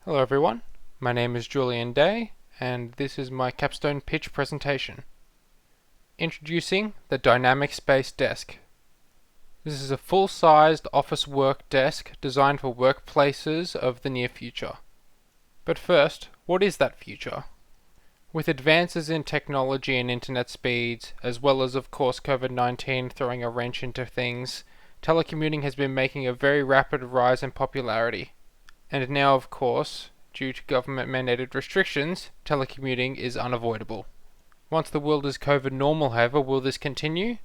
Hello everyone, my name is Julian and this is my Capstone pitch presentation. Introducing the Dynamic Space Desk. This is a full-sized office work desk designed for workplaces of the near future. But first, what is that future? With advances in technology and internet speeds, as well as of course COVID-19 throwing a wrench into things, telecommuting has been making a very rapid rise in popularity. And now, of course, due to government-mandated restrictions, telecommuting is unavoidable. Once the world is COVID normal, however, will this continue?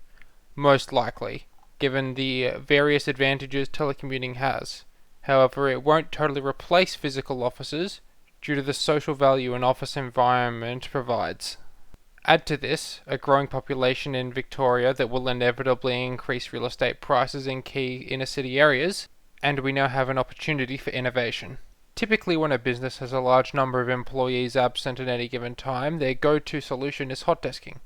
Most likely, given the various advantages telecommuting has. However, it won't totally replace physical offices due to the social value an office environment provides. Add to this a growing population in Victoria that will inevitably increase real estate prices in key inner city areas, and we now have an opportunity for innovation. Typically when a business has a large number of employees absent at any given time, their go-to solution is hot desking.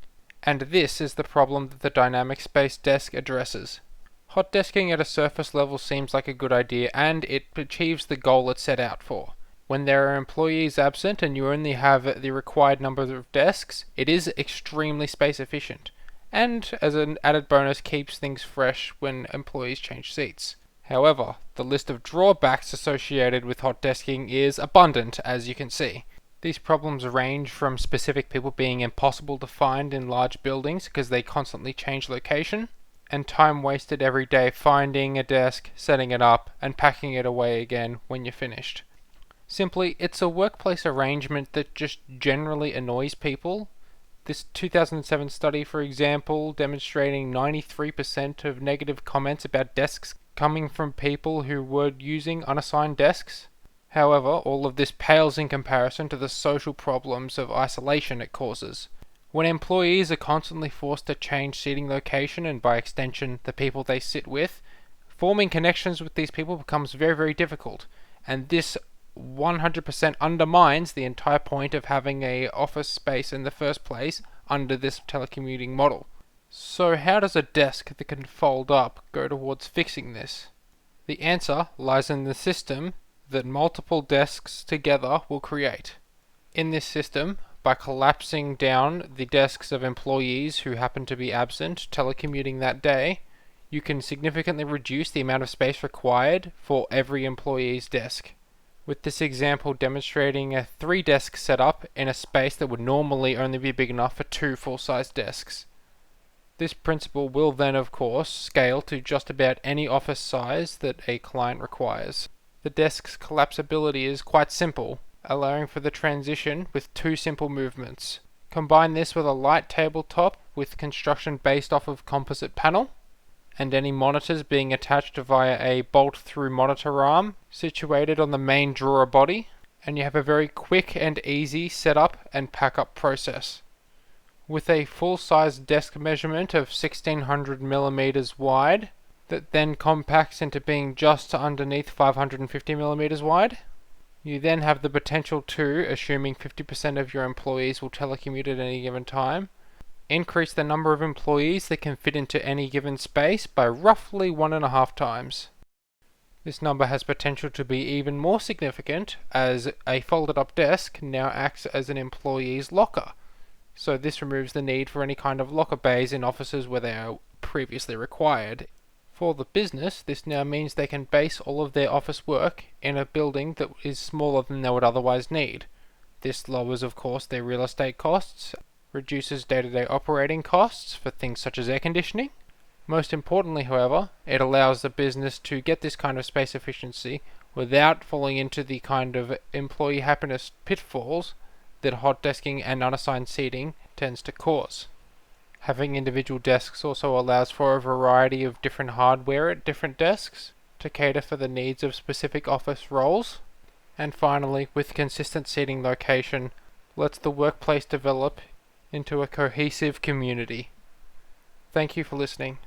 And this is the problem that the Dynamic Space Desk addresses. Hot desking at a surface level seems like a good idea, and it achieves the goal it set out for. When there are employees absent and you only have the required number of desks, it is extremely space efficient, and as an added bonus keeps things fresh when employees change seats. However, the list of drawbacks associated with hot desking is abundant, as you can see. These problems range from specific people being impossible to find in large buildings because they constantly change location, and time wasted every day finding a desk, setting it up, and packing it away again when you're finished. Simply, it's a workplace arrangement that just generally annoys people. This 2007 study, for example, demonstrating 93% of negative comments about desks coming from people who were using unassigned desks. However, all of this pales in comparison to the social problems of isolation it causes. When employees are constantly forced to change seating location and by extension the people they sit with, forming connections with these people becomes very, very difficult, and this 100% undermines the entire point of having a office space in the first place under this telecommuting model. So how does a desk that can fold up go towards fixing this? The answer lies in the system that multiple desks together will create. In this system, by collapsing down the desks of employees who happen to be absent telecommuting that day, you can significantly reduce the amount of space required for every employee's desk. With this example demonstrating a 3-desk setup in a space that would normally only be big enough for 2 full-size desks. This principle will then, of course, scale to just about any office size that a client requires. The desk's collapsibility is quite simple, allowing for the transition with 2 simple movements. Combine this with a light tabletop with construction based off of composite panel, and any monitors being attached via a bolt-through monitor arm situated on the main drawer body, and you have a very quick and easy setup and pack-up process. With a full-size desk measurement of 1600 millimeters wide, that then compacts into being just underneath 550 millimeters wide. You then have the potential to, assuming 50% of your employees will telecommute at any given time, increase the number of employees that can fit into any given space by roughly 1.5 times. This number has potential to be even more significant as a folded up desk now acts as an employee's locker. So this removes the need for any kind of locker bays in offices where they are previously required. For the business, this now means they can base all of their office work in a building that is smaller than they would otherwise need. This lowers, of course, their real estate costs, reduces day-to-day operating costs for things such as air conditioning. Most importantly, however, it allows the business to get this kind of space efficiency without falling into the kind of employee happiness pitfalls that hot desking and unassigned seating tends to cause. Having individual desks also allows for a variety of different hardware at different desks to cater for the needs of specific office roles. And finally, with consistent seating location, lets the workplace develop into a cohesive community. Thank you for listening.